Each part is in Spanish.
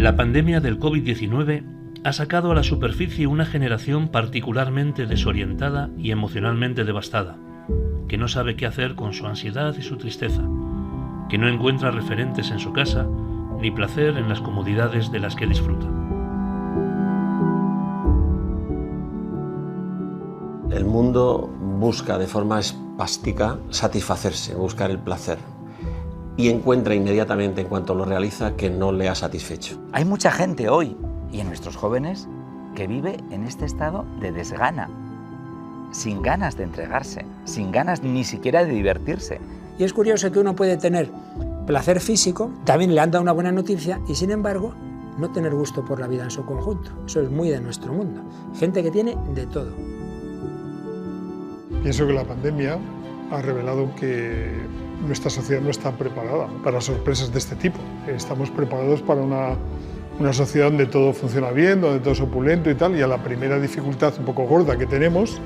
La pandemia del COVID-19 ha sacado a la superficie una generación particularmente desorientada y emocionalmente devastada, que no sabe qué hacer con su ansiedad y su tristeza, que no encuentra referentes en su casa ni placer en las comodidades de las que disfruta. El mundo busca de forma espástica satisfacerse, buscar el placer, y encuentra inmediatamente, en cuanto lo realiza, que no le ha satisfecho. Hay mucha gente hoy, y en nuestros jóvenes, que vive en este estado de desgana, sin ganas de entregarse, sin ganas ni siquiera de divertirse. Y es curioso que uno puede tener placer físico, también le han dado una buena noticia, y sin embargo no tener gusto por la vida en su conjunto. Eso es muy de nuestro mundo. Gente que tiene de todo. Pienso que la pandemia ha revelado que nuestra sociedad no está preparada para sorpresas de este tipo. Estamos preparados para una sociedad donde todo funciona bien, donde todo es opulento y tal, y a la primera dificultad un poco gorda que tenemos,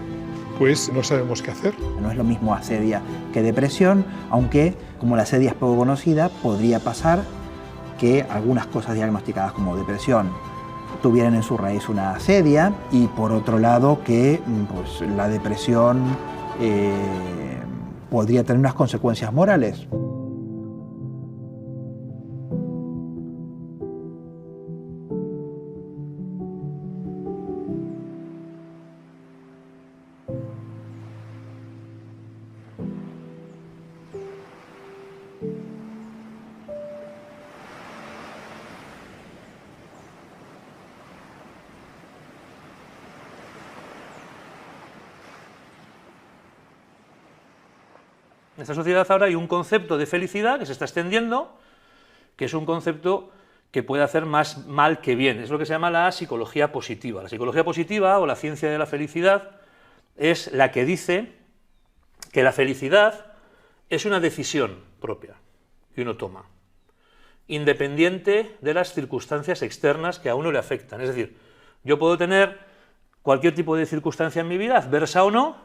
pues no sabemos qué hacer. No es lo mismo asedia que depresión, aunque como la asedia es poco conocida, podría pasar que algunas cosas diagnosticadas como depresión tuvieran en su raíz una asedia, y por otro lado que pues, la depresión podría tener unas consecuencias morales. En esta sociedad ahora hay un concepto de felicidad que se está extendiendo, que es un concepto que puede hacer más mal que bien. Es lo que se llama la psicología positiva. La psicología positiva, o la ciencia de la felicidad, es la que dice que la felicidad es una decisión propia que uno toma, independiente de las circunstancias externas que a uno le afectan. Es decir, yo puedo tener cualquier tipo de circunstancia en mi vida, adversa o no,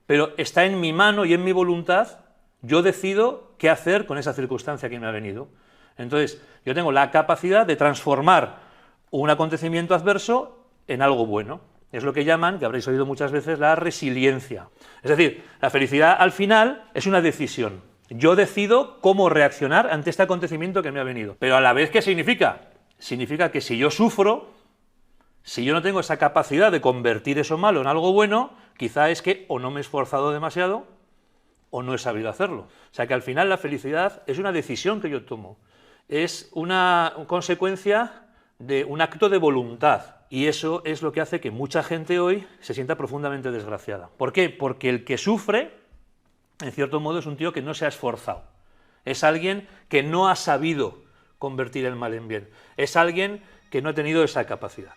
pero está en mi mano y en mi voluntad. Yo decido qué hacer con esa circunstancia que me ha venido. Entonces, yo tengo la capacidad de transformar un acontecimiento adverso en algo bueno. Es lo que llaman, que habréis oído muchas veces, la resiliencia. Es decir, la felicidad al final es una decisión. Yo decido cómo reaccionar ante este acontecimiento que me ha venido. Pero a la vez, ¿qué significa? Significa que si yo sufro, si yo no tengo esa capacidad de convertir eso malo en algo bueno, quizá es que o no me he esforzado demasiado o no he sabido hacerlo. O sea que al final la felicidad es una decisión que yo tomo, es una consecuencia de un acto de voluntad, y eso es lo que hace que mucha gente hoy se sienta profundamente desgraciada. ¿Por qué? Porque el que sufre, en cierto modo, es un tío que no se ha esforzado, es alguien que no ha sabido convertir el mal en bien, es alguien que no ha tenido esa capacidad.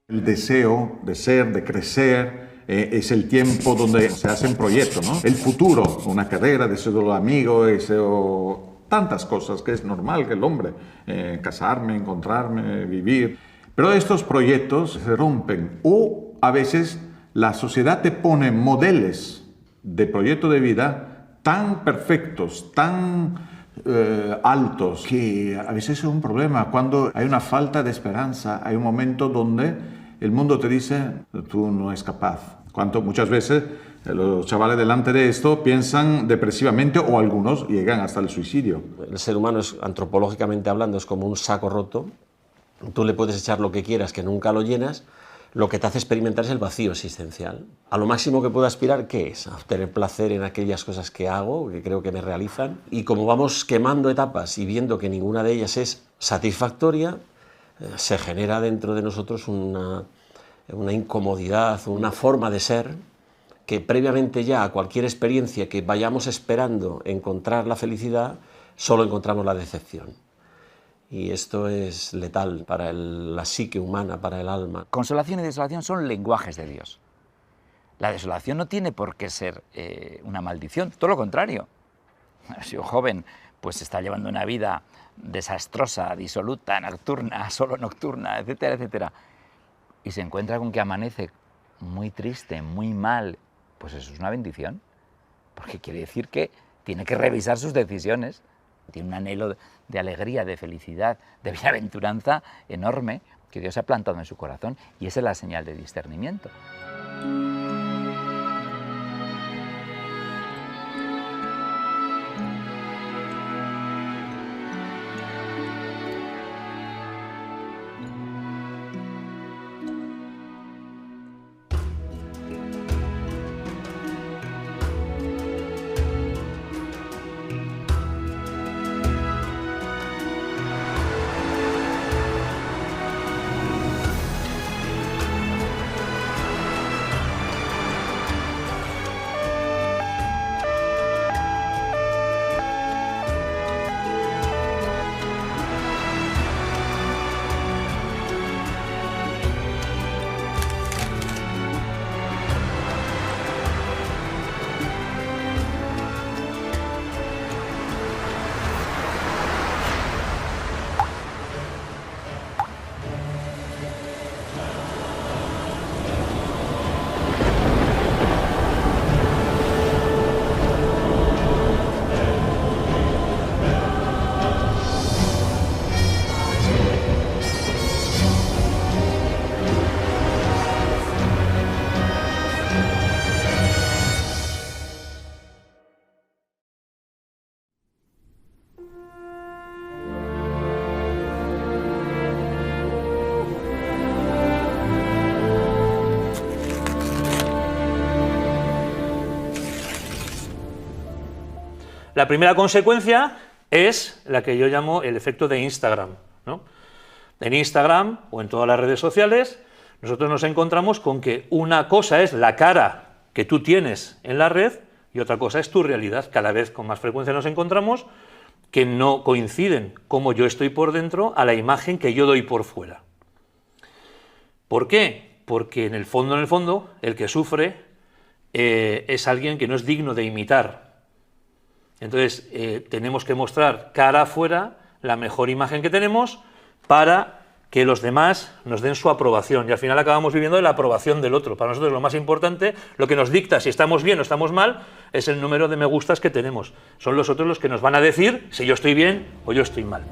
El deseo de ser, de crecer, es el tiempo donde se hacen proyectos, ¿no? El futuro, una carrera, deseo de amigo, deseo tantas cosas que es normal que el hombre, casarme, encontrarme, vivir. Pero estos proyectos se rompen, o a veces la sociedad te pone modelos de proyecto de vida tan perfectos, tan altos, que a veces es un problema. Cuando hay una falta de esperanza, hay un momento donde el mundo te dice, tú no eres capaz. Cuando muchas veces los chavales delante de esto piensan depresivamente, o algunos llegan hasta el suicidio. El ser humano, antropológicamente hablando, es como un saco roto. Tú le puedes echar lo que quieras, que nunca lo llenas. Lo que te hace experimentar es el vacío existencial. A lo máximo que puedo aspirar, ¿qué es? A obtener placer en aquellas cosas que hago, que creo que me realizan. Y como vamos quemando etapas y viendo que ninguna de ellas es satisfactoria, se genera dentro de nosotros una incomodidad, una forma de ser que previamente ya a cualquier experiencia que vayamos esperando encontrar la felicidad, solo encontramos la decepción. Y esto es letal para la psique humana, para el alma. Consolación y desolación son lenguajes de Dios. La desolación no tiene por qué ser una maldición, todo lo contrario. Si un joven pues está llevando una vida desastrosa, disoluta, nocturna, solo nocturna, etcétera, etcétera, y se encuentra con que amanece muy triste, muy mal, pues eso es una bendición, porque quiere decir que tiene que revisar sus decisiones, tiene un anhelo de alegría, de felicidad, de bienaventuranza enorme que Dios ha plantado en su corazón, y esa es la señal de discernimiento. La primera consecuencia es la que yo llamo el efecto de Instagram, ¿no? En Instagram o en todas las redes sociales nosotros nos encontramos con que una cosa es la cara que tú tienes en la red y otra cosa es tu realidad. Cada vez con más frecuencia nos encontramos que no coinciden como yo estoy por dentro a la imagen que yo doy por fuera. ¿Por qué? Porque en el fondo, el que sufre es alguien que no es digno de imitar. Entonces, tenemos que mostrar cara afuera la mejor imagen que tenemos para que los demás nos den su aprobación. Y al final acabamos viviendo de la aprobación del otro. Para nosotros lo más importante, lo que nos dicta si estamos bien o estamos mal, es el número de me gustas que tenemos. Son los otros los que nos van a decir si yo estoy bien o yo estoy mal.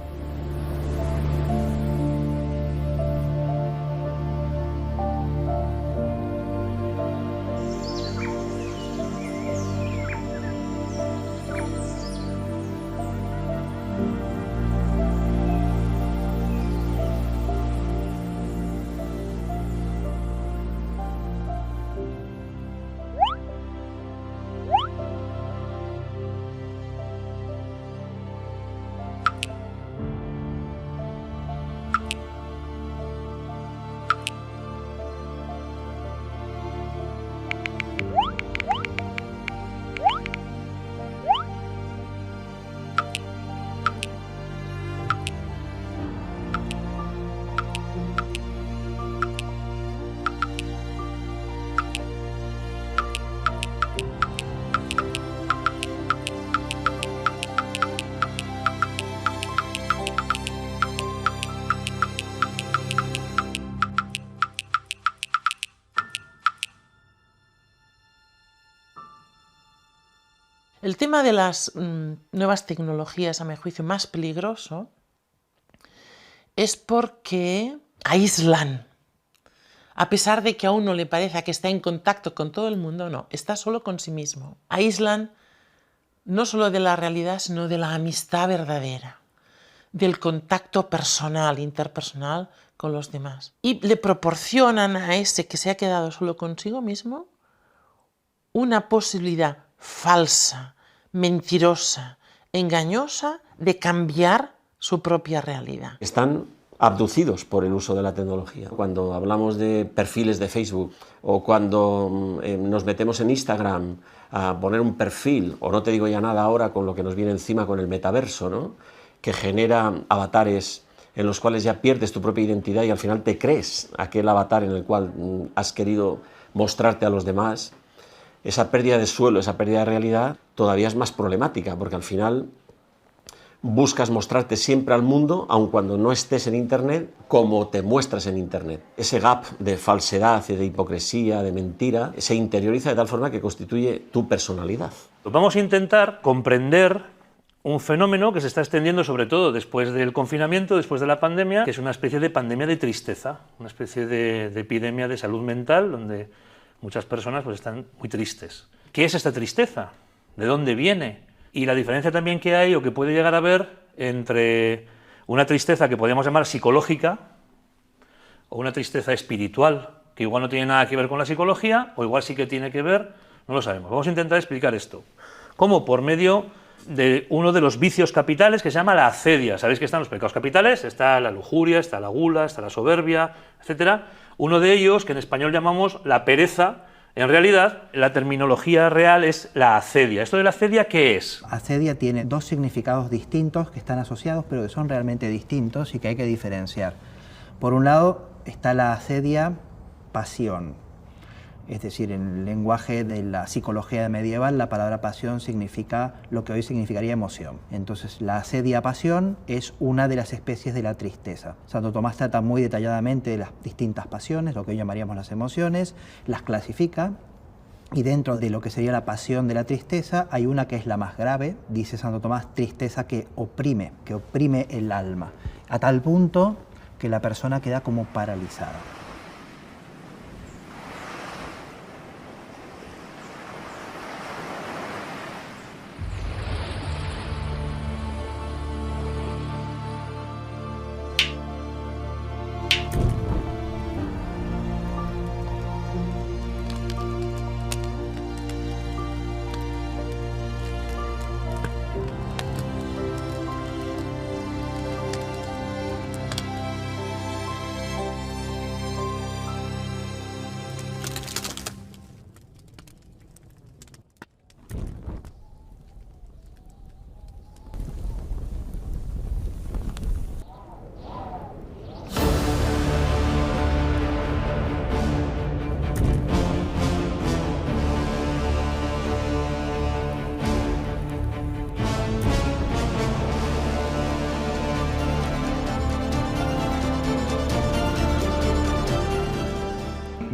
El tema de las nuevas tecnologías, a mi juicio, más peligroso es porque aíslan. A pesar de que a uno le parezca que está en contacto con todo el mundo, no, está solo con sí mismo. Aíslan no solo de la realidad, sino de la amistad verdadera, del contacto personal, interpersonal con los demás. Y le proporcionan a ese que se ha quedado solo consigo mismo una posibilidad falsa, mentirosa, engañosa de cambiar su propia realidad. Están abducidos por el uso de la tecnología. Cuando hablamos de perfiles de Facebook o cuando nos metemos en Instagram a poner un perfil, o no te digo ya nada ahora con lo que nos viene encima con el metaverso, ¿no? Que genera avatares en los cuales ya pierdes tu propia identidad y al final te crees aquel avatar en el cual has querido mostrarte a los demás, esa pérdida de suelo, esa pérdida de realidad, todavía es más problemática, porque al final buscas mostrarte siempre al mundo, aun cuando no estés en Internet, como te muestras en Internet. Ese gap de falsedad, de hipocresía, de mentira, se interioriza de tal forma que constituye tu personalidad. Vamos a intentar comprender un fenómeno que se está extendiendo sobre todo después del confinamiento, después de la pandemia, que es una especie de pandemia de tristeza, una especie de epidemia de salud mental, donde muchas personas pues, están muy tristes. ¿Qué es esta tristeza? ¿De dónde viene? Y la diferencia también que hay o que puede llegar a haber entre una tristeza que podríamos llamar psicológica o una tristeza espiritual, que igual no tiene nada que ver con la psicología o igual sí que tiene que ver, no lo sabemos. Vamos a intentar explicar esto. ¿Cómo? Por medio de uno de los vicios capitales que se llama la acedia. Sabéis que están los pecados capitales, está la lujuria, está la gula, está la soberbia, etc. Uno de ellos, que en español llamamos la pereza, en realidad, la terminología real es la acedia. ¿Esto de la acedia qué es? Acedia tiene dos significados distintos que están asociados, pero que son realmente distintos y que hay que diferenciar. Por un lado está la acedia pasión. Es decir, en el lenguaje de la psicología medieval, la palabra pasión significa lo que hoy significaría emoción. Entonces, la acedia pasión es una de las especies de la tristeza. Santo Tomás trata muy detalladamente de las distintas pasiones, lo que hoy llamaríamos las emociones, las clasifica, y dentro de lo que sería la pasión de la tristeza, hay una que es la más grave, dice Santo Tomás, tristeza que oprime el alma, a tal punto que la persona queda como paralizada.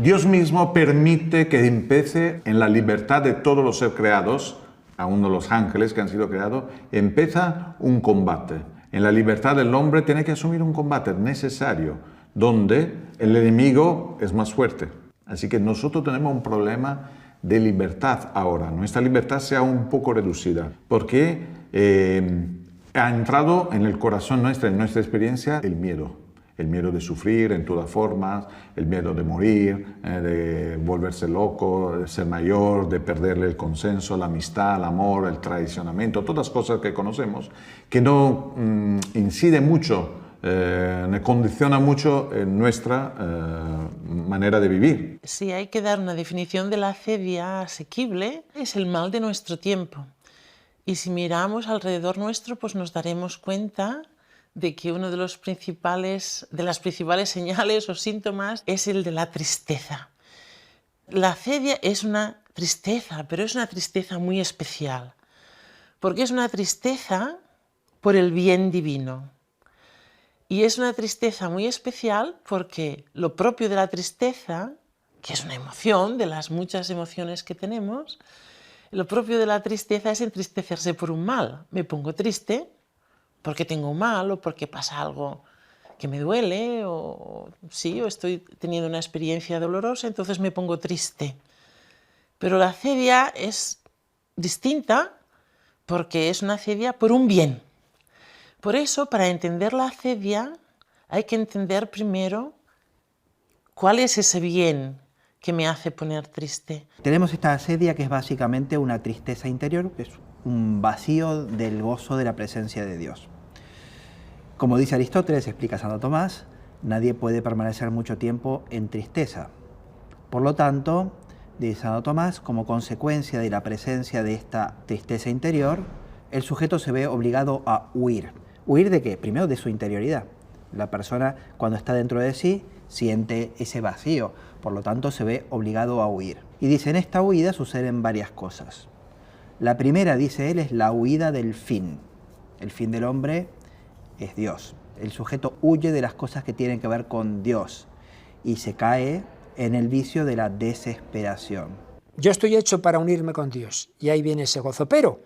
Dios mismo permite que empiece en la libertad de todos los seres creados, aún de los ángeles que han sido creados, empieza un combate. En la libertad del hombre tiene que asumir un combate necesario, donde el enemigo es más fuerte. Así que nosotros tenemos un problema de libertad ahora. Nuestra libertad se ha un poco reducida, porque ha entrado en el corazón nuestro, en nuestra experiencia, el miedo. El miedo de sufrir en todas formas, el miedo de morir, de volverse loco, de ser mayor, de perderle el consenso, la amistad, el amor, el traicionamiento, todas cosas que conocemos, que no incide mucho, condiciona mucho nuestra manera de vivir. Si hay que dar una definición de la acedia asequible, es el mal de nuestro tiempo. Y si miramos alrededor nuestro, pues nos daremos cuenta de que uno de las principales señales o síntomas es el de la tristeza. La acedia es una tristeza, pero es una tristeza muy especial, porque es una tristeza por el bien divino. Y es una tristeza muy especial porque lo propio de la tristeza, que es una emoción, de las muchas emociones que tenemos, lo propio de la tristeza es entristecerse por un mal. Me pongo triste porque tengo un mal o porque pasa algo que me duele o estoy teniendo una experiencia dolorosa, entonces me pongo triste. Pero la acedia es distinta porque es una acedia por un bien. Por eso, para entender la acedia, hay que entender primero cuál es ese bien que me hace poner triste. Tenemos esta acedia que es básicamente una tristeza interior, que es un vacío del gozo de la presencia de Dios. Como dice Aristóteles, explica Santo Tomás, nadie puede permanecer mucho tiempo en tristeza. Por lo tanto, dice Santo Tomás, como consecuencia de la presencia de esta tristeza interior, el sujeto se ve obligado a huir. ¿Huir de qué? Primero de su interioridad. La persona, cuando está dentro de sí, siente ese vacío, por lo tanto se ve obligado a huir. Y dice, en esta huida suceden varias cosas. La primera, dice él, es la huida del fin. El fin del hombre es Dios. El sujeto huye de las cosas que tienen que ver con Dios y se cae en el vicio de la desesperación. Yo estoy hecho para unirme con Dios y ahí viene ese gozo, pero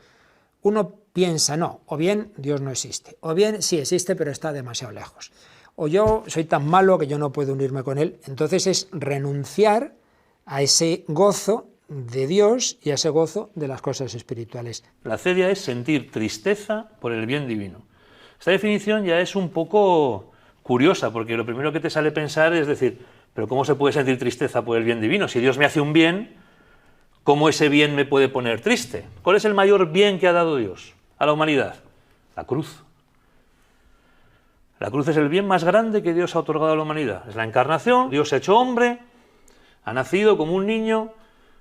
uno piensa, no, o bien Dios no existe, o bien sí existe pero está demasiado lejos, o yo soy tan malo que yo no puedo unirme con Él. Entonces es renunciar a ese gozo de Dios y a ese gozo de las cosas espirituales. La acedia es sentir tristeza por el bien divino. Esta definición ya es un poco curiosa, porque lo primero que te sale pensar es decir, pero ¿cómo se puede sentir tristeza por el bien divino? Si Dios me hace un bien, ¿cómo ese bien me puede poner triste? ¿Cuál es el mayor bien que ha dado Dios a la humanidad? La cruz. La cruz es el bien más grande que Dios ha otorgado a la humanidad. Es la encarnación, Dios se ha hecho hombre, ha nacido como un niño,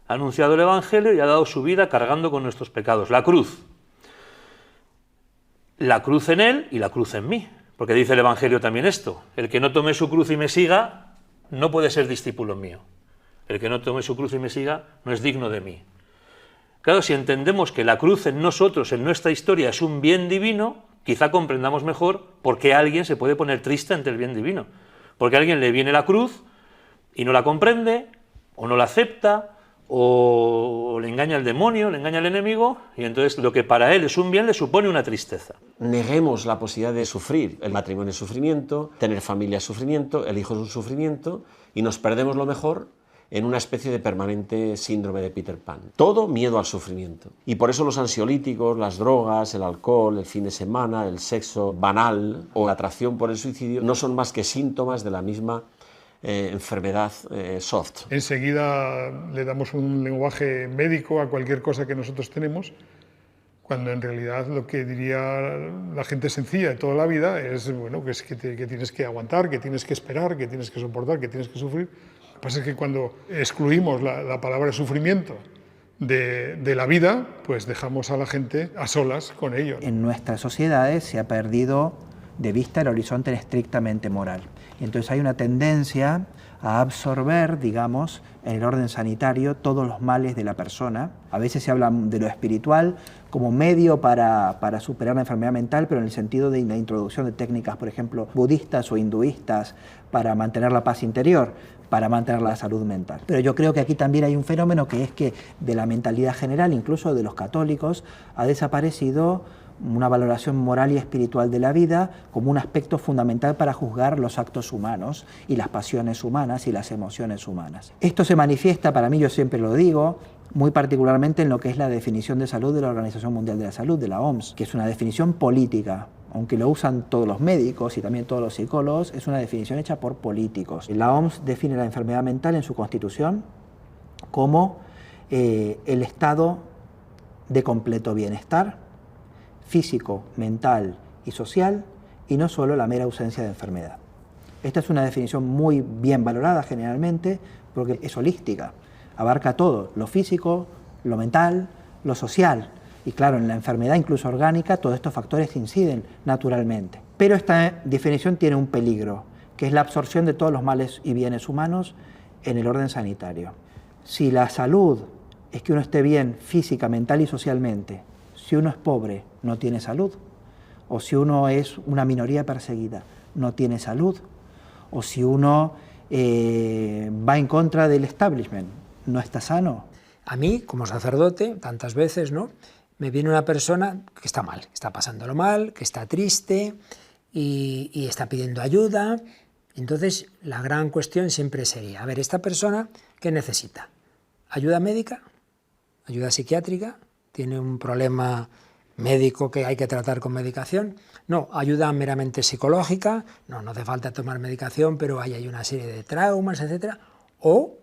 ha anunciado el Evangelio y ha dado su vida cargando con nuestros pecados. La cruz. La cruz en Él y la cruz en mí. Porque dice el Evangelio también esto. El que no tome su cruz y me siga, no puede ser discípulo mío. El que no tome su cruz y me siga, no es digno de mí. Claro, si entendemos que la cruz en nosotros, en nuestra historia, es un bien divino, quizá comprendamos mejor por qué alguien se puede poner triste ante el bien divino. Porque a alguien le viene la cruz y no la comprende, o no la acepta, o le engaña el demonio, le engaña el enemigo, y entonces lo que para él es un bien le supone una tristeza. Neguemos la posibilidad de sufrir. El matrimonio es sufrimiento, tener familia es sufrimiento, el hijo es un sufrimiento, y nos perdemos lo mejor en una especie de permanente síndrome de Peter Pan. Todo miedo al sufrimiento. Y por eso los ansiolíticos, las drogas, el alcohol, el fin de semana, el sexo banal o la atracción por el suicidio no son más que síntomas de la misma enfermedad soft. Enseguida le damos un lenguaje médico a cualquier cosa que nosotros tenemos, cuando en realidad lo que diría la gente sencilla de toda la vida es, bueno, que tienes que aguantar, que tienes que esperar, que tienes que soportar, que tienes que sufrir. Lo que pasa es que cuando excluimos la palabra sufrimiento de la vida, pues dejamos a la gente a solas con ello. En nuestras sociedades se ha perdido de vista el horizonte estrictamente moral. Y entonces hay una tendencia a absorber, digamos, en el orden sanitario todos los males de la persona. A veces se habla de lo espiritual como medio para superar la enfermedad mental, pero en el sentido de la introducción de técnicas, por ejemplo, budistas o hinduistas para mantener la paz interior, para mantener la salud mental. Pero yo creo que aquí también hay un fenómeno que es que de la mentalidad general, incluso de los católicos, ha desaparecido una valoración moral y espiritual de la vida como un aspecto fundamental para juzgar los actos humanos y las pasiones humanas y las emociones humanas. Esto se manifiesta, para mí, yo siempre lo digo, muy particularmente en lo que es la definición de salud de la Organización Mundial de la Salud, de la OMS, que es una definición política. Aunque lo usan todos los médicos y también todos los psicólogos, es una definición hecha por políticos. La OMS define la enfermedad mental en su constitución como el estado de completo bienestar físico, mental y social, y no solo la mera ausencia de enfermedad. Esta es una definición muy bien valorada generalmente porque es holística, abarca todo, lo físico, lo mental, lo social. Y claro, en la enfermedad incluso orgánica todos estos factores inciden naturalmente. Pero esta definición tiene un peligro, que es la absorción de todos los males y bienes humanos en el orden sanitario. Si la salud es que uno esté bien física, mental y socialmente, si uno es pobre, no tiene salud. O si uno es una minoría perseguida, no tiene salud. O si uno va en contra del establishment, no está sano. A mí, como sacerdote, tantas veces, ¿no?, me viene una persona que está mal, está pasándolo mal, que está triste y está pidiendo ayuda. Entonces, la gran cuestión siempre sería, a ver, ¿esta persona qué necesita? ¿Ayuda médica? ¿Ayuda psiquiátrica? ¿Tiene un problema médico que hay que tratar con medicación? No, ayuda meramente psicológica, no hace falta tomar medicación, pero hay una serie de traumas, etc. O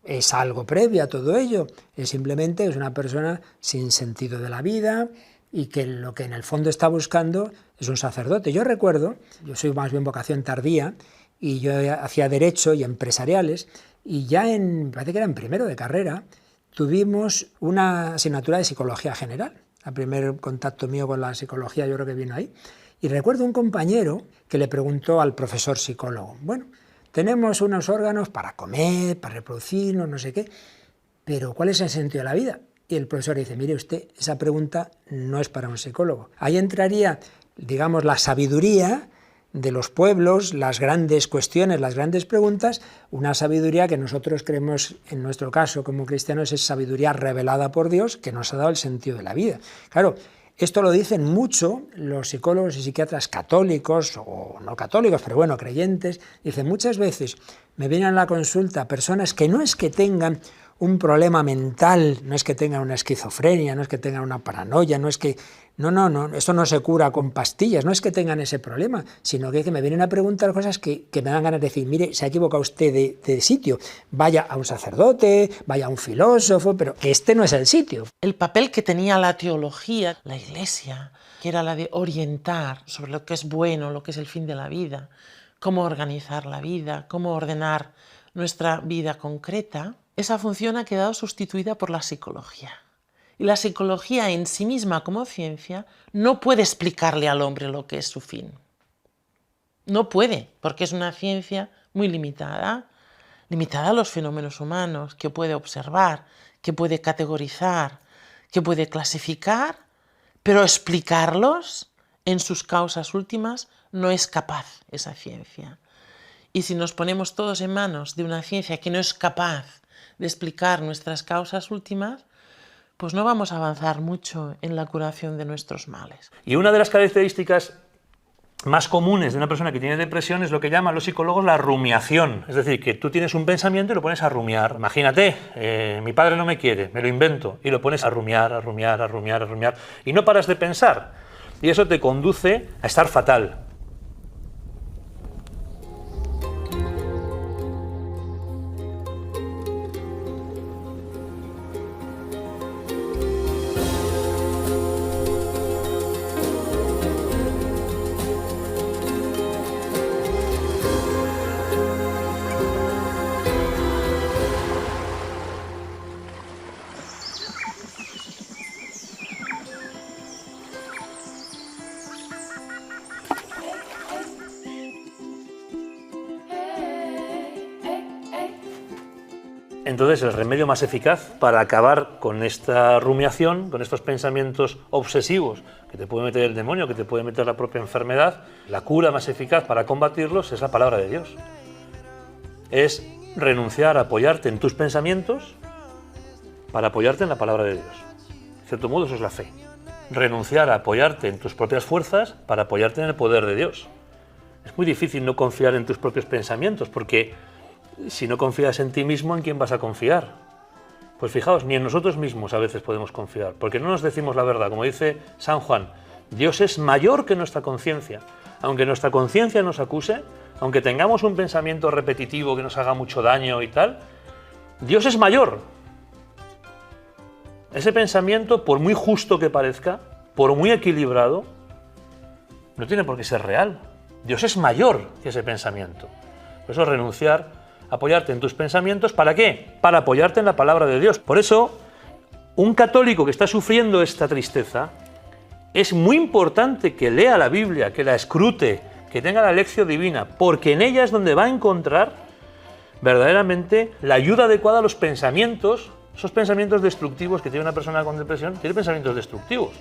es algo previo a todo ello, es simplemente una persona sin sentido de la vida y que lo que en el fondo está buscando es un sacerdote. Yo recuerdo, yo soy más bien vocación tardía, y yo hacía derecho y empresariales, y ya me parece que era en primero de carrera, tuvimos una asignatura de psicología general. El primer contacto mío con la psicología yo creo que vino ahí. Y recuerdo un compañero que le preguntó al profesor psicólogo, bueno, tenemos unos órganos para comer, para reproducirnos, no sé qué, pero ¿cuál es el sentido de la vida? Y el profesor dice, mire usted, esa pregunta no es para un psicólogo. Ahí entraría, digamos, la sabiduría de los pueblos, las grandes cuestiones, las grandes preguntas, una sabiduría que nosotros creemos, en nuestro caso como cristianos, es sabiduría revelada por Dios, que nos ha dado el sentido de la vida. Claro, esto lo dicen mucho los psicólogos y psiquiatras católicos, o no católicos, pero bueno, creyentes. Dicen, muchas veces me vienen a la consulta personas que no es que tengan un problema mental, no es que tengan una esquizofrenia, no es que tengan una paranoia, no es que... No, esto no se cura con pastillas, no es que tengan ese problema, sino que me vienen a preguntar cosas que me dan ganas de decir, mire, se ha equivocado usted de sitio, vaya a un sacerdote, vaya a un filósofo, pero este no es el sitio. El papel que tenía la teología, la Iglesia, que era la de orientar sobre lo que es bueno, lo que es el fin de la vida, cómo organizar la vida, cómo ordenar nuestra vida concreta, esa función ha quedado sustituida por la psicología. Y la psicología en sí misma como ciencia no puede explicarle al hombre lo que es su fin. No puede, porque es una ciencia muy limitada a los fenómenos humanos, que puede observar, que puede categorizar, que puede clasificar, pero explicarlos en sus causas últimas no es capaz esa ciencia. Y si nos ponemos todos en manos de una ciencia que no es capaz de explicar nuestras causas últimas, pues no vamos a avanzar mucho en la curación de nuestros males. Y una de las características más comunes de una persona que tiene depresión es lo que llaman los psicólogos la rumiación. Es decir, que tú tienes un pensamiento y lo pones a rumiar. Imagínate, mi padre no me quiere, me lo invento, y lo pones a rumiar, a rumiar, a rumiar, a rumiar, y no paras de pensar. Y eso te conduce a estar fatal. Entonces, el remedio más eficaz para acabar con esta rumiación, con estos pensamientos obsesivos que te puede meter el demonio, que te puede meter la propia enfermedad, la cura más eficaz para combatirlos es la palabra de Dios. Es renunciar a apoyarte en tus pensamientos para apoyarte en la palabra de Dios. De cierto modo, eso es la fe. Renunciar a apoyarte en tus propias fuerzas para apoyarte en el poder de Dios. Es muy difícil no confiar en tus propios pensamientos, porque si no confías en ti mismo, ¿en quién vas a confiar? Pues fijaos, ni en nosotros mismos a veces podemos confiar, porque no nos decimos la verdad. Como dice San Juan, Dios es mayor que nuestra conciencia. Aunque nuestra conciencia nos acuse, aunque tengamos un pensamiento repetitivo que nos haga mucho daño y tal, Dios es mayor. Ese pensamiento, por muy justo que parezca, por muy equilibrado, no tiene por qué ser real. Dios es mayor que ese pensamiento. Por eso renunciar, apoyarte en tus pensamientos, ¿para qué? Para apoyarte en la palabra de Dios. Por eso, un católico que está sufriendo esta tristeza, es muy importante que lea la Biblia, que la escrute, que tenga la lección divina, porque en ella es donde va a encontrar verdaderamente la ayuda adecuada a los pensamientos, esos pensamientos destructivos que tiene una persona con depresión, tiene pensamientos destructivos.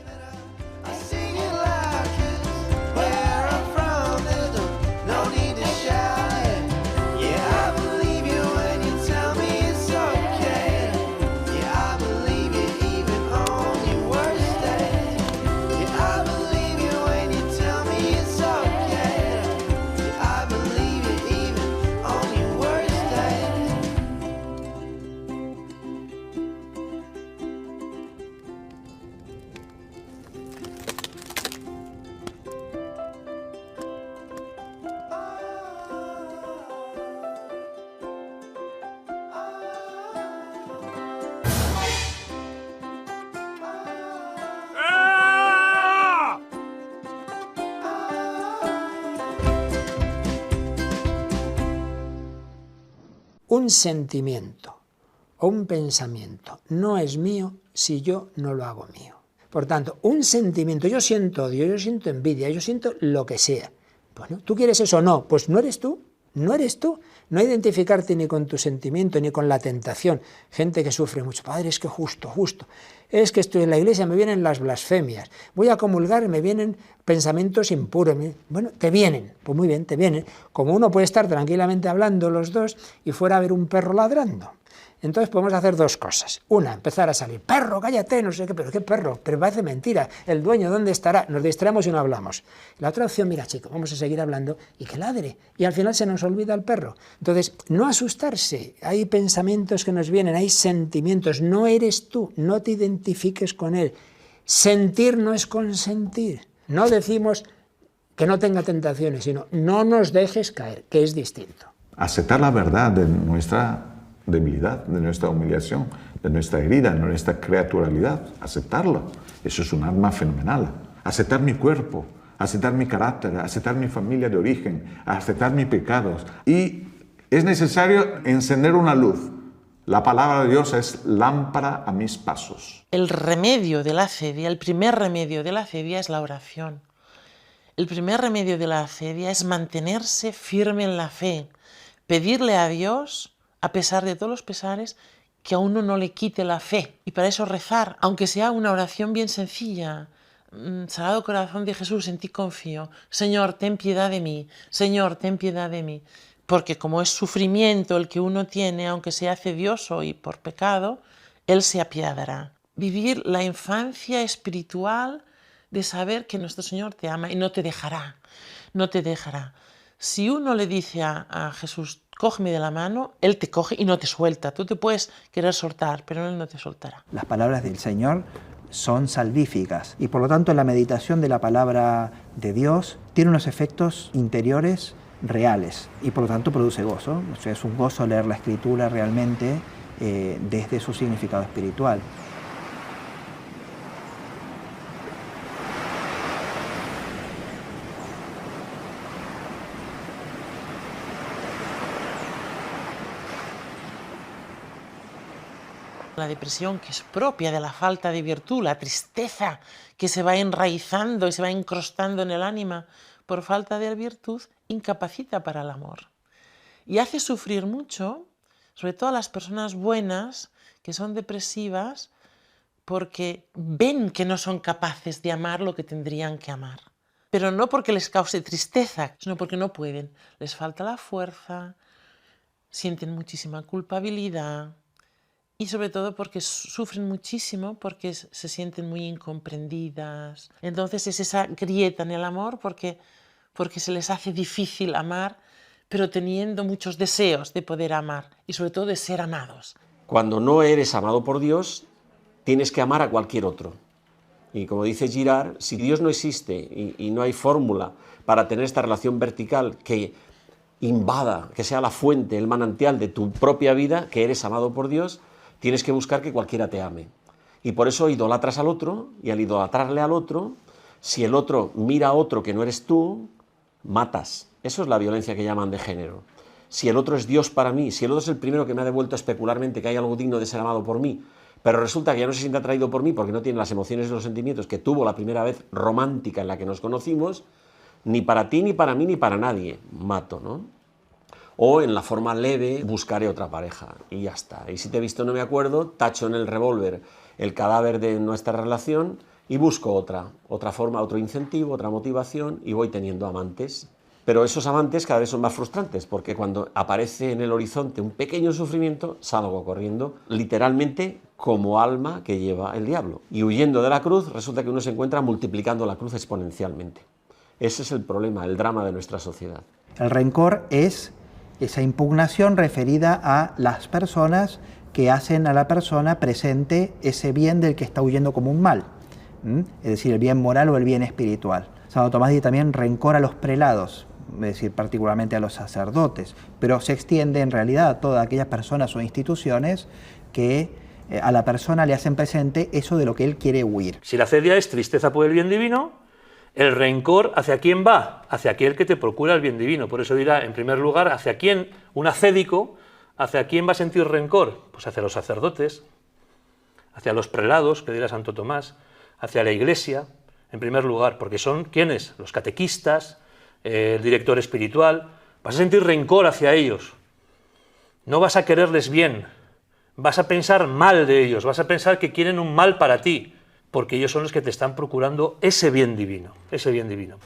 Un sentimiento o un pensamiento no es mío si yo no lo hago mío. Por tanto, un sentimiento, yo siento odio, yo siento envidia, yo siento lo que sea. Bueno, ¿tú quieres eso o no? Pues no eres tú, no eres tú. No identificarte ni con tu sentimiento, ni con la tentación. Gente que sufre mucho. Padre, es que justo. Es que estoy en la iglesia, me vienen las blasfemias. Voy a comulgar y me vienen pensamientos impuros. Bueno, te vienen. Pues muy bien, te vienen. Como uno puede estar tranquilamente hablando los dos y fuera a ver un perro ladrando. Entonces podemos hacer dos cosas. Una, empezar a salir. Perro, cállate, no sé qué, pero qué perro, pero parece mentira. El dueño, ¿dónde estará? Nos distraemos y no hablamos. La otra opción, mira chico, vamos a seguir hablando y que ladre. Y al final se nos olvida el perro. Entonces, no asustarse. Hay pensamientos que nos vienen, hay sentimientos. No eres tú, no te identifiques con él. Sentir no es consentir. No decimos que no tenga tentaciones, sino no nos dejes caer, que es distinto. Aceptar la verdad de nuestra debilidad, de nuestra humillación, de nuestra herida, de nuestra creaturalidad, aceptarlo. Eso es un arma fenomenal. Aceptar mi cuerpo, aceptar mi carácter, aceptar mi familia de origen, aceptar mis pecados. Y es necesario encender una luz. La palabra de Dios es lámpara a mis pasos. El remedio de la acedia, el primer remedio de la acedia es la oración. El primer remedio de la acedia es mantenerse firme en la fe, pedirle a Dios, a pesar de todos los pesares, que a uno no le quite la fe. Y para eso rezar, aunque sea una oración bien sencilla. Sagrado Corazón de Jesús, en ti confío. Señor, ten piedad de mí. Señor, ten piedad de mí. Porque como es sufrimiento el que uno tiene, aunque sea cedioso y por pecado, Él se apiadará. Vivir la infancia espiritual de saber que nuestro Señor te ama y no te dejará. No te dejará. Si uno le dice a Jesús, cógeme de la mano, Él te coge y no te suelta. Tú te puedes querer soltar, pero Él no te soltará. Las palabras del Señor son salvíficas y por lo tanto la meditación de la palabra de Dios tiene unos efectos interiores reales y por lo tanto produce gozo. O sea, es un gozo leer la Escritura realmente desde su significado espiritual. La depresión, que es propia de la falta de virtud, la tristeza que se va enraizando y se va incrustando en el ánima por falta de virtud, incapacita para el amor. Y hace sufrir mucho, sobre todo a las personas buenas que son depresivas, porque ven que no son capaces de amar lo que tendrían que amar. Pero no porque les cause tristeza, sino porque no pueden. Les falta la fuerza, sienten muchísima culpabilidad. Y sobre todo porque sufren muchísimo, porque se sienten muy incomprendidas. Entonces es esa grieta en el amor porque se les hace difícil amar, pero teniendo muchos deseos de poder amar y sobre todo de ser amados. Cuando no eres amado por Dios, tienes que amar a cualquier otro. Y como dice Girard, si Dios no existe y no hay fórmula para tener esta relación vertical que invada, que sea la fuente, el manantial de tu propia vida, que eres amado por Dios, tienes que buscar que cualquiera te ame. Y por eso idolatras al otro, y al idolatrarle al otro, si el otro mira a otro que no eres tú, matas. Eso es la violencia que llaman de género. Si el otro es Dios para mí, si el otro es el primero que me ha devuelto especularmente que hay algo digno de ser amado por mí, pero resulta que ya no se siente atraído por mí porque no tiene las emociones y los sentimientos que tuvo la primera vez romántica en la que nos conocimos, ni para ti, ni para mí, ni para nadie, mato, ¿no? O en la forma leve buscaré otra pareja y ya está. Y si te he visto no me acuerdo, tacho en el revólver el cadáver de nuestra relación y busco otra forma, otro incentivo, otra motivación y voy teniendo amantes. Pero esos amantes cada vez son más frustrantes porque cuando aparece en el horizonte un pequeño sufrimiento salgo corriendo literalmente como alma que lleva el diablo. Y huyendo de la cruz resulta que uno se encuentra multiplicando la cruz exponencialmente. Ese es el problema, el drama de nuestra sociedad. El rencor es esa impugnación referida a las personas que hacen a la persona presente ese bien del que está huyendo como un mal, es decir, el bien moral o el bien espiritual. Santo Tomás dice también rencor a los prelados, es decir, particularmente a los sacerdotes, pero se extiende en realidad a todas aquellas personas o instituciones que a la persona le hacen presente eso de lo que él quiere huir. Si la acedia es tristeza por el bien divino, el rencor, ¿hacia quién va? Hacia aquel que te procura el bien divino. Por eso dirá, en primer lugar, ¿hacia quién? Un acédico, ¿hacia quién va a sentir rencor? Pues hacia los sacerdotes, hacia los prelados, que dirá Santo Tomás, hacia la Iglesia, en primer lugar, porque son, ¿quiénes? Los catequistas, el director espiritual. Vas a sentir rencor hacia ellos, no vas a quererles bien, vas a pensar mal de ellos, vas a pensar que quieren un mal para ti, porque ellos son los que te están procurando ese bien divino, ese bien divino.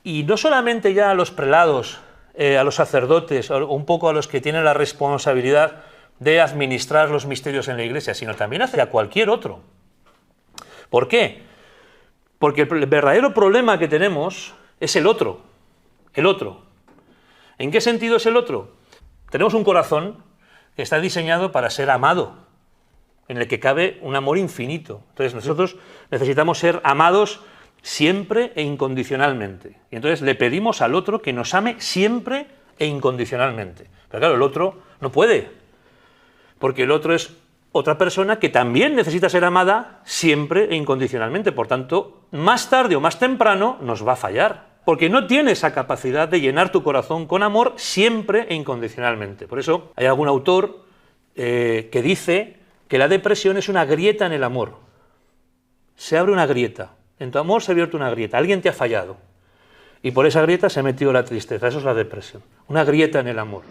Y no solamente ya a los prelados, a los sacerdotes, o un poco a los que tienen la responsabilidad de administrar los misterios en la Iglesia, sino también hacia cualquier otro. ¿Por qué? Porque el verdadero problema que tenemos es el otro, el otro. ¿En qué sentido es el otro? Tenemos un corazón que está diseñado para ser amado, en el que cabe un amor infinito. Entonces nosotros necesitamos ser amados siempre e incondicionalmente. Y entonces le pedimos al otro que nos ame siempre e incondicionalmente. Pero claro, el otro no puede, porque el otro es otra persona que también necesita ser amada siempre e incondicionalmente. Por tanto, más tarde o más temprano nos va a fallar, porque no tiene esa capacidad de llenar tu corazón con amor siempre e incondicionalmente. Por eso hay algún autor que dice que la depresión es una grieta en el amor. Se abre una grieta. En tu amor se ha abierto una grieta. Alguien te ha fallado. Y por esa grieta se ha metido la tristeza. Eso es la depresión. Una grieta en el amor.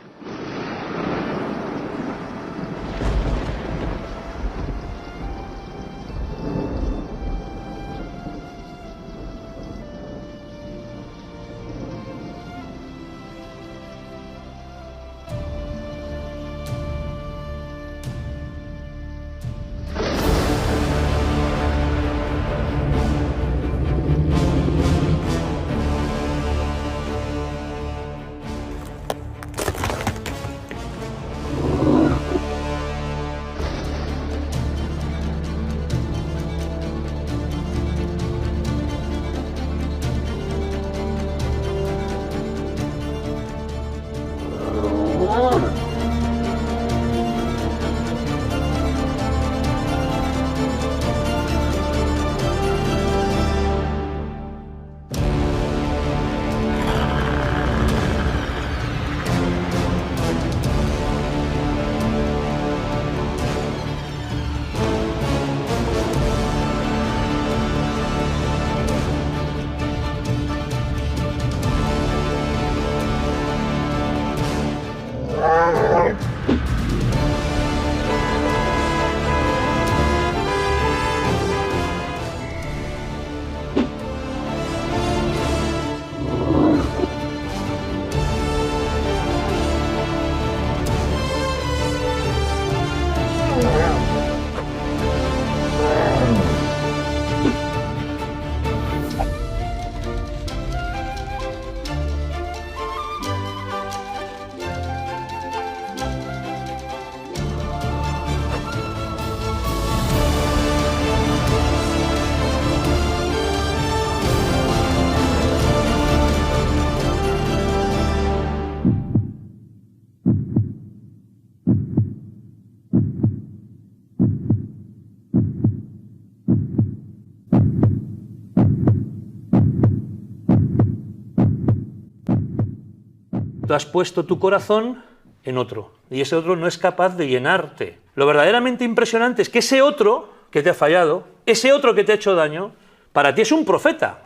Tú has puesto tu corazón en otro, y ese otro no es capaz de llenarte. Lo verdaderamente impresionante es que ese otro que te ha fallado, ese otro que te ha hecho daño, para ti es un profeta.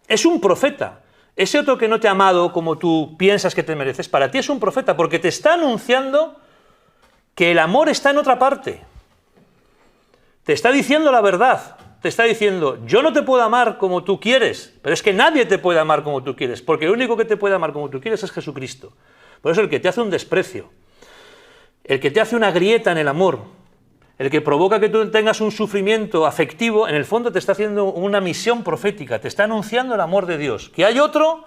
Es un profeta. Ese otro que no te ha amado como tú piensas que te mereces, para ti es un profeta, porque te está anunciando que el amor está en otra parte. Te está diciendo la verdad. Te está diciendo, yo no te puedo amar como tú quieres, pero es que nadie te puede amar como tú quieres, porque el único que te puede amar como tú quieres es Jesucristo. Por eso el que te hace un desprecio, el que te hace una grieta en el amor, el que provoca que tú tengas un sufrimiento afectivo, en el fondo te está haciendo una misión profética, te está anunciando el amor de Dios, que hay otro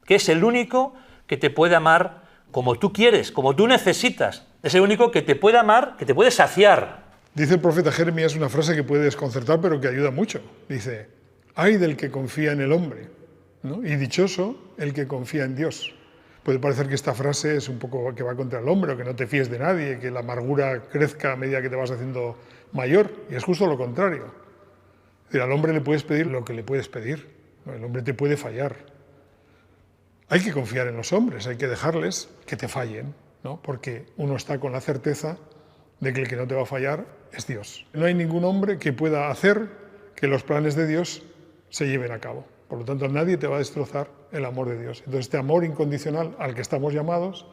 que es el único que te puede amar como tú quieres, como tú necesitas, es el único que te puede amar, que te puede saciar. Dice el profeta Jeremías una frase que puede desconcertar, pero que ayuda mucho. Dice, ay del que confía en el hombre, ¿no? Y dichoso el que confía en Dios. Puede parecer que esta frase es un poco que va contra el hombre, o que no te fíes de nadie, que la amargura crezca a medida que te vas haciendo mayor, y es justo lo contrario. Es decir, al hombre le puedes pedir lo que le puedes pedir, ¿no? El hombre te puede fallar. Hay que confiar en los hombres, hay que dejarles que te fallen, ¿no? Porque uno está con la certeza de que el que no te va a fallar es Dios. No hay ningún hombre que pueda hacer que los planes de Dios se lleven a cabo. Por lo tanto, nadie te va a destrozar el amor de Dios. Entonces, este amor incondicional al que estamos llamados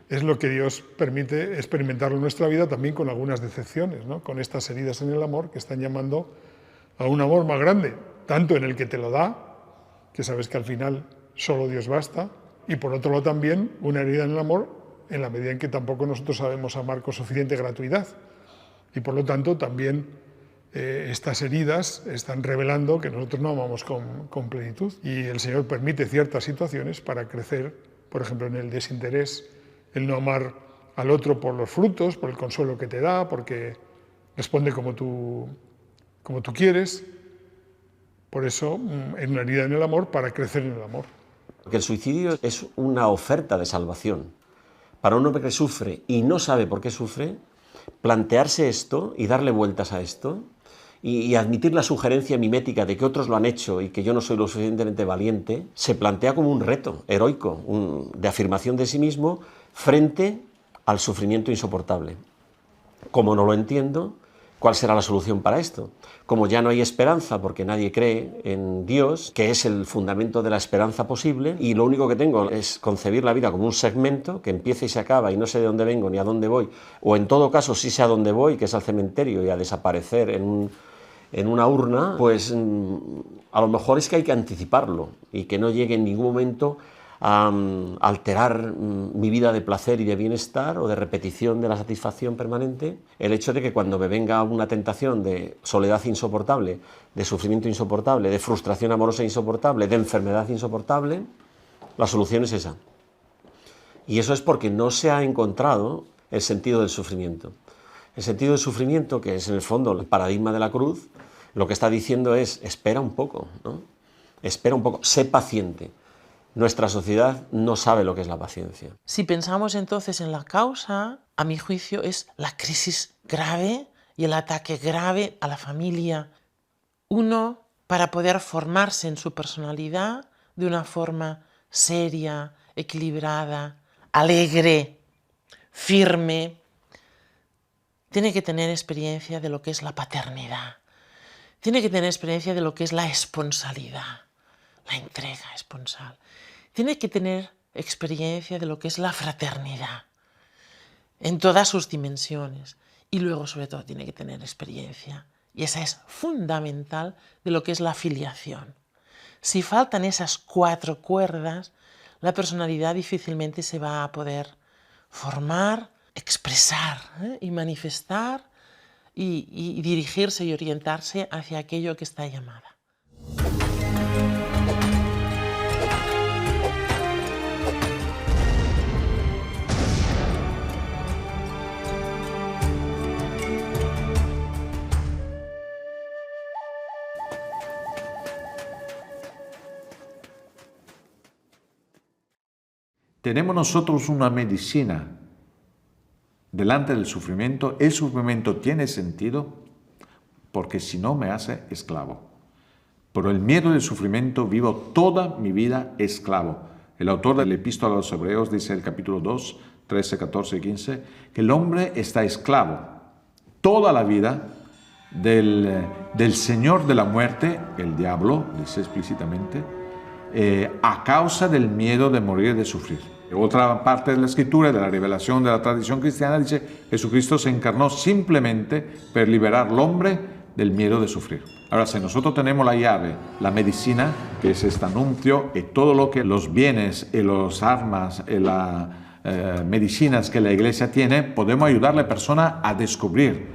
es lo que Dios permite experimentarlo en nuestra vida, también con algunas decepciones, ¿no? Con estas heridas en el amor que están llamando a un amor más grande, tanto en el que te lo da, que sabes que al final solo Dios basta, y por otro lado también una herida en el amor en la medida en que tampoco nosotros sabemos amar con suficiente gratuidad. Y por lo tanto también estas heridas están revelando que nosotros no amamos con plenitud. Y el Señor permite ciertas situaciones para crecer, por ejemplo, en el desinterés, el no amar al otro por los frutos, por el consuelo que te da, porque responde como tú quieres. Por eso, en una herida en el amor, para crecer en el amor. Porque el suicidio es una oferta de salvación. Para un hombre que sufre y no sabe por qué sufre, plantearse esto y darle vueltas a esto y admitir la sugerencia mimética de que otros lo han hecho y que yo no soy lo suficientemente valiente, se plantea como un reto heroico, de afirmación de sí mismo frente al sufrimiento insoportable. Como no lo entiendo, ¿cuál será la solución para esto? Como ya no hay esperanza porque nadie cree en Dios, que es el fundamento de la esperanza posible, y lo único que tengo es concebir la vida como un segmento que empieza y se acaba y no sé de dónde vengo ni a dónde voy, o en todo caso sí sé a dónde voy, que es al cementerio y a desaparecer en una urna, pues a lo mejor es que hay que anticiparlo y que no llegue en ningún momento a alterar mi vida de placer y de bienestar o de repetición de la satisfacción permanente, el hecho de que cuando me venga una tentación de soledad insoportable, de sufrimiento insoportable, de frustración amorosa insoportable, de enfermedad insoportable, la solución es esa. Y eso es porque no se ha encontrado el sentido del sufrimiento. El sentido del sufrimiento, que es en el fondo el paradigma de la cruz, lo que está diciendo es, espera un poco, ¿no? Espera un poco, sé paciente. Nuestra sociedad no sabe lo que es la paciencia. Si pensamos entonces en la causa, a mi juicio es la crisis grave y el ataque grave a la familia. Uno, para poder formarse en su personalidad de una forma seria, equilibrada, alegre, firme, tiene que tener experiencia de lo que es la paternidad. Tiene que tener experiencia de lo que es la esponsalidad, la entrega esponsal. Tiene que tener experiencia de lo que es la fraternidad en todas sus dimensiones. Y luego, sobre todo, tiene que tener experiencia, y esa es fundamental, de lo que es la filiación. Si faltan esas 4 cuerdas, la personalidad difícilmente se va a poder formar, expresar y manifestar y dirigirse y orientarse hacia aquello que está llamada. Tenemos nosotros una medicina delante del sufrimiento. El sufrimiento tiene sentido porque si no me hace esclavo. Por el miedo del sufrimiento vivo toda mi vida esclavo. El autor de la Epístola a los Hebreos dice en el capítulo 2, 13, 14 y 15, que el hombre está esclavo toda la vida del Señor de la muerte, el diablo, dice explícitamente, a causa del miedo de morir, de sufrir. Otra parte de la Escritura, de la revelación de la tradición cristiana, dice: Jesucristo se encarnó simplemente para liberar al hombre del miedo de sufrir. Ahora, si nosotros tenemos la llave, la medicina, que es este anuncio, y todo lo que los bienes y las armas y las medicinas que la Iglesia tiene, podemos ayudar a la persona a descubrir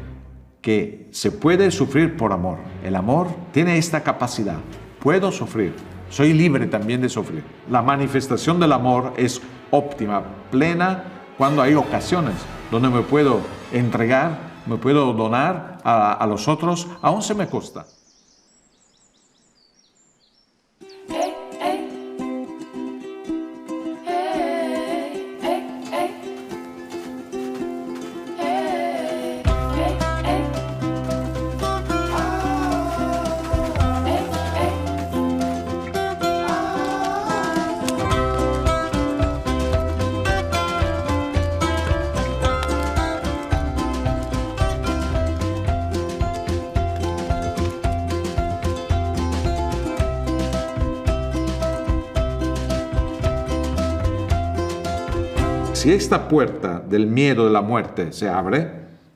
que se puede sufrir por amor. El amor tiene esta capacidad. Puedo sufrir. Soy libre también de sufrir. La manifestación del amor es óptima, plena, cuando hay ocasiones donde me puedo entregar, me puedo donar a los otros, aún se me cuesta. si esta puerta del miedo de la muerte se abre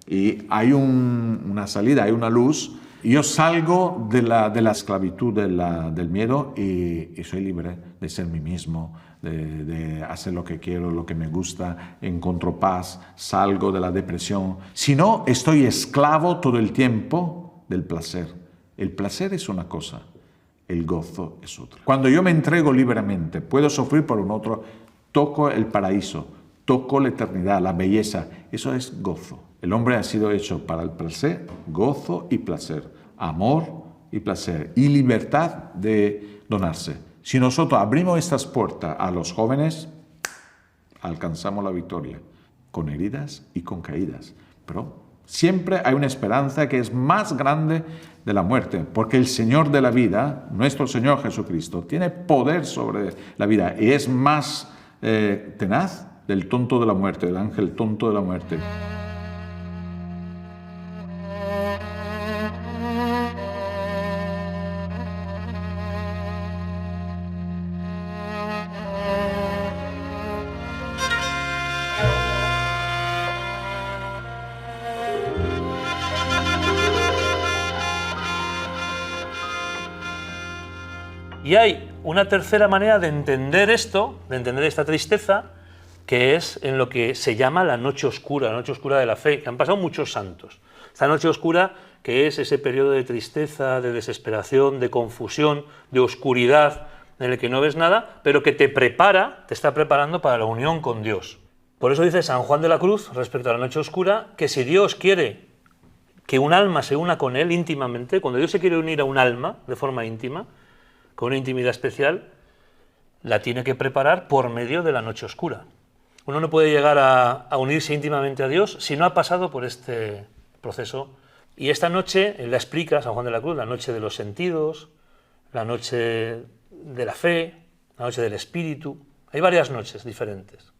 y hay una salida, hay una luz, yo salgo de la esclavitud del miedo y soy libre de ser mí mismo, de hacer lo que quiero, lo que me gusta, encuentro paz, salgo de la depresión. Si no, estoy esclavo todo el tiempo del placer. El placer es una cosa, el gozo es otra. Cuando yo me entrego libremente, puedo sufrir por un otro, toco el paraíso, toco la eternidad, la belleza. Eso es gozo. El hombre ha sido hecho para el placer, gozo y placer, amor y placer, y libertad de donarse. Si nosotros abrimos estas puertas a los jóvenes, alcanzamos la victoria, con heridas y con caídas. Pero siempre hay una esperanza que es más grande de la muerte, porque el Señor de la vida, nuestro Señor Jesucristo, tiene poder sobre la vida y es más tenaz del tonto de la muerte, del ángel tonto de la muerte. Y hay una tercera manera de entender esto, de entender esta tristeza, que es en lo que se llama la noche oscura de la fe, que han pasado muchos santos. Esta noche oscura, que es ese periodo de tristeza, de desesperación, de confusión, de oscuridad, en el que no ves nada, pero que te está preparando para la unión con Dios. Por eso dice San Juan de la Cruz, respecto a la noche oscura, que si Dios quiere que un alma se una con Él íntimamente, cuando Dios se quiere unir a un alma de forma íntima, con una intimidad especial, la tiene que preparar por medio de la noche oscura. Uno no puede llegar a unirse íntimamente a Dios si no ha pasado por este proceso. Y esta noche, él la explica, San Juan de la Cruz, la noche de los sentidos, la noche de la fe, la noche del espíritu. Hay varias noches diferentes.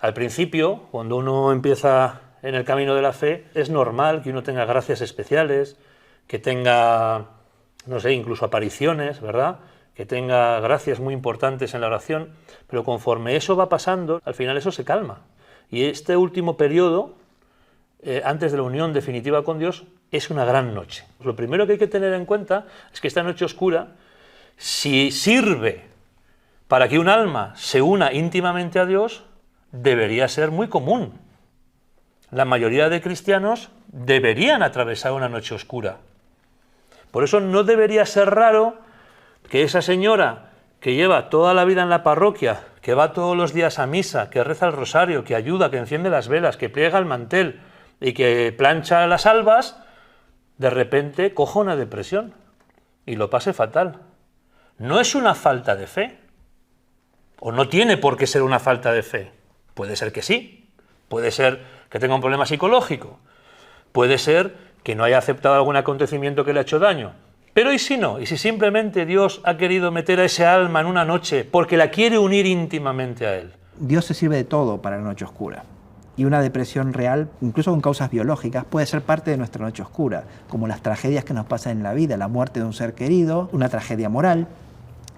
Al principio, cuando uno empieza en el camino de la fe, es normal que uno tenga gracias especiales, que tenga, no sé, incluso apariciones, ¿verdad?, que tenga gracias muy importantes en la oración, pero conforme eso va pasando, al final eso se calma. Y este último periodo, antes de la unión definitiva con Dios, es una gran noche. Pues lo primero que hay que tener en cuenta es que esta noche oscura, si sirve para que un alma se una íntimamente a Dios, debería ser muy común. La mayoría de cristianos deberían atravesar una noche oscura. Por eso no debería ser raro que esa señora que lleva toda la vida en la parroquia, que va todos los días a misa, que reza el rosario, que ayuda, que enciende las velas, que pliega el mantel y que plancha las albas, de repente coja una depresión y lo pase fatal. No es una falta de fe, o no tiene por qué ser una falta de fe. Puede ser que sí, puede ser que tenga un problema psicológico, puede ser que no haya aceptado algún acontecimiento que le ha hecho daño. Pero ¿y si no? ¿Y si simplemente Dios ha querido meter a ese alma en una noche porque la quiere unir íntimamente a Él? Dios se sirve de todo para la noche oscura. Y una depresión real, incluso con causas biológicas, puede ser parte de nuestra noche oscura, como las tragedias que nos pasan en la vida, la muerte de un ser querido, una tragedia moral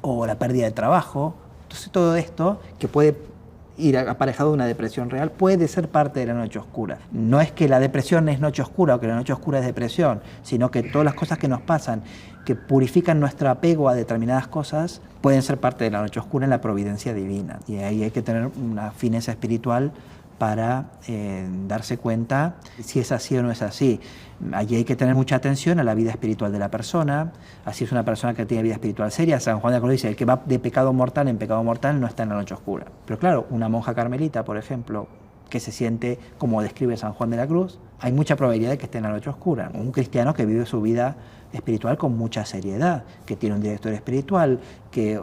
o la pérdida de trabajo. Entonces todo esto, que puede ir aparejado de una depresión real, puede ser parte de la noche oscura. No es que la depresión es noche oscura o que la noche oscura es depresión, sino que todas las cosas que nos pasan, que purifican nuestro apego a determinadas cosas, pueden ser parte de la noche oscura en la providencia divina. Y ahí hay que tener una fineza espiritual para darse cuenta si es así o no es así. Allí hay que tener mucha atención a la vida espiritual de la persona. Así es una persona que tiene vida espiritual seria. San Juan de la Cruz dice, el que va de pecado mortal en pecado mortal no está en la noche oscura. Pero claro, una monja carmelita, por ejemplo, que se siente como describe San Juan de la Cruz, hay mucha probabilidad de que esté en la noche oscura. Un cristiano que vive su vida espiritual con mucha seriedad, que tiene un director espiritual, que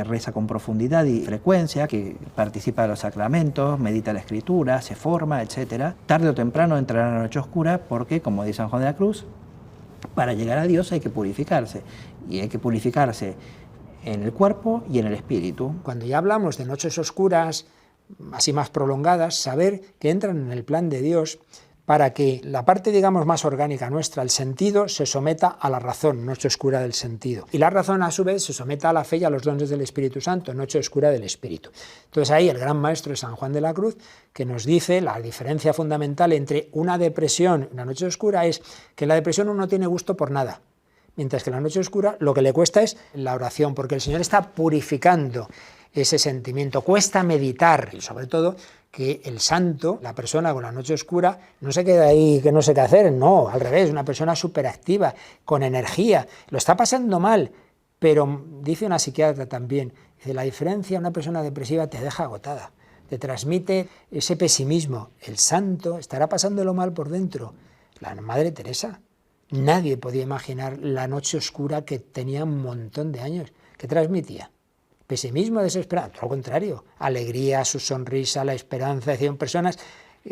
reza con profundidad y frecuencia, que participa de los sacramentos, medita la escritura, se forma, etc. Tarde o temprano entrará en la noche oscura porque, como dice San Juan de la Cruz, para llegar a Dios hay que purificarse. Y hay que purificarse en el cuerpo y en el espíritu. Cuando ya hablamos de noches oscuras, así más prolongadas, saber que entran en el plan de Dios, para que la parte, digamos, más orgánica nuestra, el sentido, se someta a la razón, noche oscura del sentido. Y la razón, a su vez, se someta a la fe y a los dones del Espíritu Santo, noche oscura del Espíritu. Entonces ahí el gran maestro de San Juan de la Cruz, que nos dice la diferencia fundamental entre una depresión y una noche oscura, es que en la depresión uno no tiene gusto por nada, mientras que en la noche oscura lo que le cuesta es la oración, porque el Señor está purificando ese sentimiento, cuesta meditar, y sobre todo que el santo, la persona con la noche oscura, no se queda ahí que no sé qué hacer, no, al revés, una persona superactiva, con energía, lo está pasando mal, pero dice una psiquiatra también, dice, la diferencia, una persona depresiva te deja agotada, te transmite ese pesimismo, el santo estará pasándolo mal por dentro, la Madre Teresa, nadie podía imaginar la noche oscura que tenía un montón de años, que transmitía. Pesimismo, desesperanza, todo lo contrario, alegría, su sonrisa, la esperanza, decían personas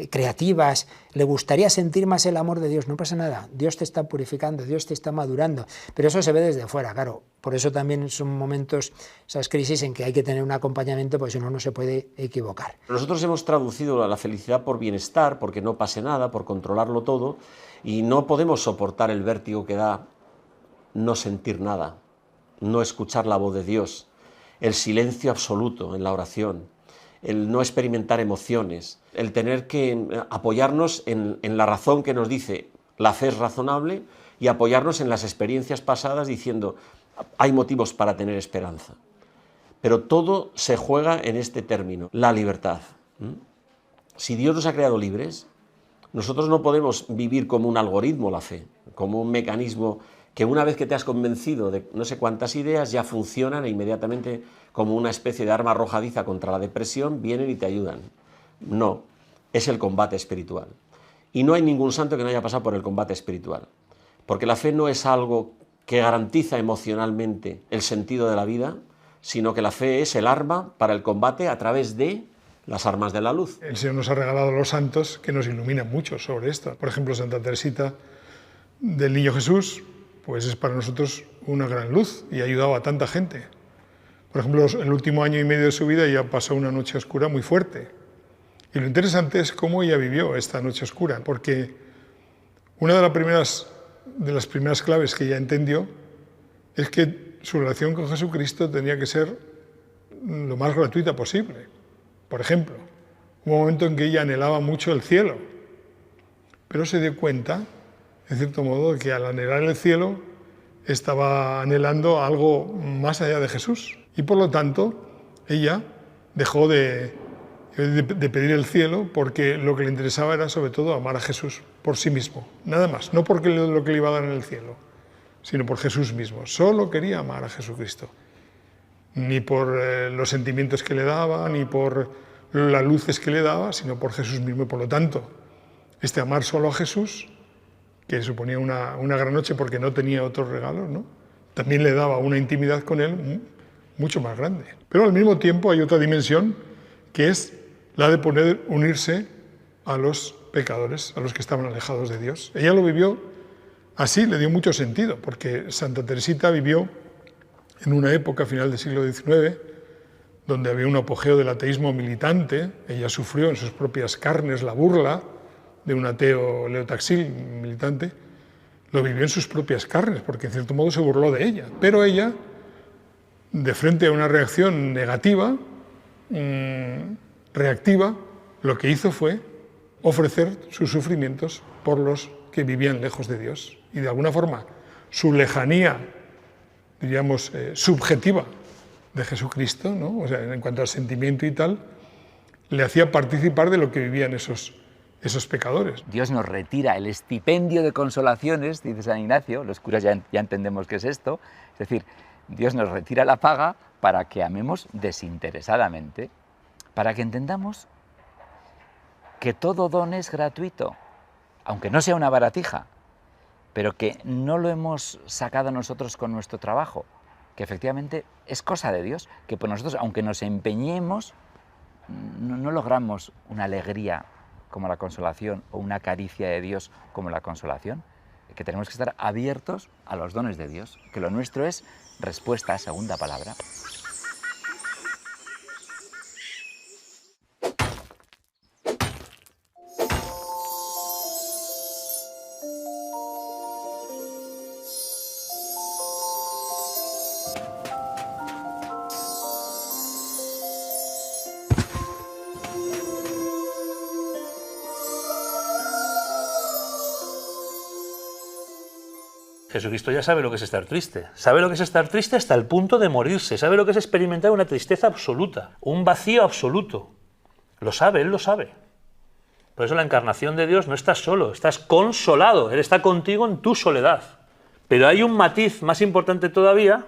creativas, le gustaría sentir más el amor de Dios, no pasa nada, Dios te está purificando, Dios te está madurando, pero eso se ve desde fuera, claro, por eso también son momentos, esas crisis en que hay que tener un acompañamiento, porque si no, no se puede equivocar. Nosotros hemos traducido la felicidad por bienestar, porque no pase nada, por controlarlo todo, y no podemos soportar el vértigo que da no sentir nada, no escuchar la voz de Dios, el silencio absoluto en la oración, el no experimentar emociones, el tener que apoyarnos en la razón que nos dice la fe es razonable y apoyarnos en las experiencias pasadas diciendo hay motivos para tener esperanza. Pero todo se juega en este término, la libertad. Si Dios nos ha creado libres, nosotros no podemos vivir como un algoritmo la fe, como un mecanismo que una vez que te has convencido de no sé cuántas ideas ya funcionan e inmediatamente como una especie de arma arrojadiza contra la depresión vienen y te ayudan. No, es el combate espiritual. Y no hay ningún santo que no haya pasado por el combate espiritual, porque la fe no es algo que garantiza emocionalmente el sentido de la vida, sino que la fe es el arma para el combate a través de las armas de la luz. El Señor nos ha regalado a los santos que nos iluminan mucho sobre esto. Por ejemplo, Santa Teresita del Niño Jesús, pues es para nosotros una gran luz y ha ayudado a tanta gente. Por ejemplo, el último año y medio de su vida ya pasó una noche oscura muy fuerte. Y lo interesante es cómo ella vivió esta noche oscura, porque una de las primeras claves que ella entendió es que su relación con Jesucristo tenía que ser lo más gratuita posible. Por ejemplo, hubo un momento en que ella anhelaba mucho el cielo, pero se dio cuenta, en cierto modo, que al anhelar el cielo estaba anhelando algo más allá de Jesús. Y por lo tanto, ella dejó de pedir el cielo porque lo que le interesaba era sobre todo amar a Jesús por sí mismo, nada más, no porque lo que le iba a dar en el cielo, sino por Jesús mismo. Solo quería amar a Jesucristo, ni por los sentimientos que le daba, ni por las luces que le daba, sino por Jesús mismo. Y por lo tanto, este amar solo a Jesús, que suponía una gran noche porque no tenía otros regalos, ¿no?, también le daba una intimidad con él mucho más grande. Pero al mismo tiempo hay otra dimensión, que es la de poder unirse a los pecadores, a los que estaban alejados de Dios. Ella lo vivió así, le dio mucho sentido, porque Santa Teresita vivió en una época, final del siglo XIX, donde había un apogeo del ateísmo militante. Ella sufrió en sus propias carnes la burla de un ateo leotaxil militante. Lo vivió en sus propias carnes, porque en cierto modo se burló de ella. Pero ella, de frente a una reacción negativa, reactiva, lo que hizo fue ofrecer sus sufrimientos por los que vivían lejos de Dios. Y de alguna forma, su lejanía, diríamos, subjetiva de Jesucristo, ¿no?, o sea, en cuanto al sentimiento y tal, le hacía participar de lo que vivían esos pecadores. Dios nos retira el estipendio de consolaciones, dice San Ignacio, los curas ya entendemos qué es esto, es decir, Dios nos retira la paga para que amemos desinteresadamente, para que entendamos que todo don es gratuito, aunque no sea una baratija, pero que no lo hemos sacado nosotros con nuestro trabajo, que efectivamente es cosa de Dios, que por nosotros, aunque nos empeñemos, no logramos una alegría como la consolación o una caricia de Dios como la consolación, que tenemos que estar abiertos a los dones de Dios, que lo nuestro es respuesta a segunda palabra. Jesucristo ya sabe lo que es estar triste. Sabe lo que es estar triste hasta el punto de morirse. Sabe lo que es experimentar una tristeza absoluta, un vacío absoluto. Lo sabe, Él lo sabe. Por eso la encarnación de Dios no estás solo, estás consolado. Él está contigo en tu soledad. Pero hay un matiz más importante todavía,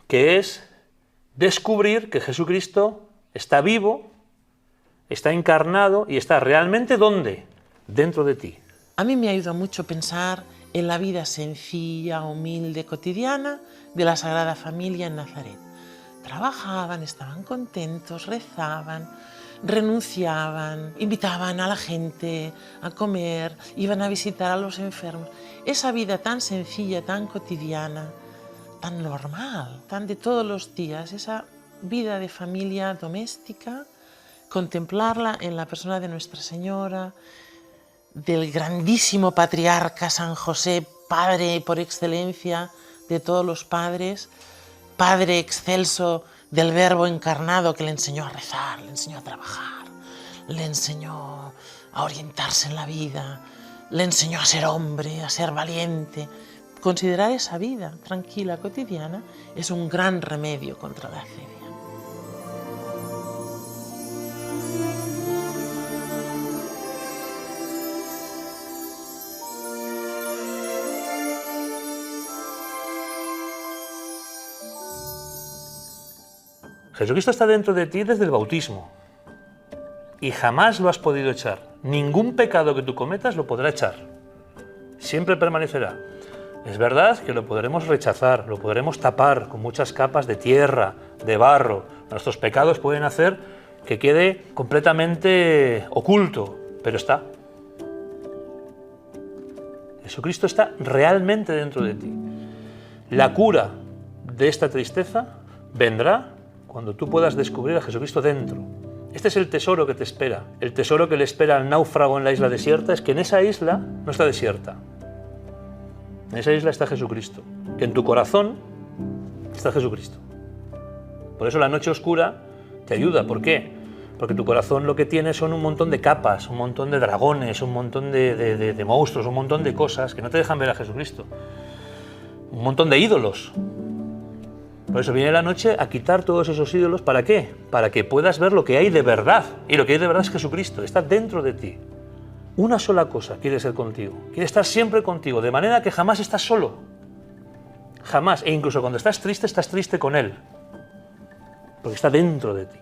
que es descubrir que Jesucristo está vivo, está encarnado y está realmente ¿dónde? Dentro de ti. A mí me ayuda mucho pensar en la vida sencilla, humilde, cotidiana de la Sagrada Familia en Nazaret. Trabajaban, estaban contentos, rezaban, renunciaban, invitaban a la gente a comer, iban a visitar a los enfermos. Esa vida tan sencilla, tan cotidiana, tan normal, tan de todos los días, esa vida de familia doméstica, contemplarla en la persona de Nuestra Señora, del grandísimo patriarca San José, padre por excelencia de todos los padres, padre excelso del Verbo encarnado que le enseñó a rezar, le enseñó a trabajar, le enseñó a orientarse en la vida, le enseñó a ser hombre, a ser valiente. Considerar esa vida tranquila, cotidiana, es un gran remedio contra la acedia. Jesucristo está dentro de ti desde el bautismo y jamás lo has podido echar. Ningún pecado que tú cometas lo podrá echar. Siempre permanecerá. Es verdad que lo podremos rechazar, lo podremos tapar con muchas capas de tierra, de barro. Nuestros pecados pueden hacer que quede completamente oculto, pero está. Jesucristo está realmente dentro de ti. La cura de esta tristeza vendrá cuando tú puedas descubrir a Jesucristo dentro. Este es el tesoro que te espera. El tesoro que le espera al náufrago en la isla desierta es que en esa isla no está desierta. En esa isla está Jesucristo. Que en tu corazón está Jesucristo. Por eso la noche oscura te ayuda. ¿Por qué? Porque tu corazón lo que tiene son un montón de capas, un montón de dragones, un montón de monstruos, un montón de cosas que no te dejan ver a Jesucristo. Un montón de ídolos. Por eso viene la noche a quitar todos esos ídolos. ¿Para qué? Para que puedas ver lo que hay de verdad. Y lo que hay de verdad es Jesucristo. Está dentro de ti. Una sola cosa quiere ser contigo. Quiere estar siempre contigo. De manera que jamás estás solo. Jamás. E incluso cuando estás triste con Él. Porque está dentro de ti.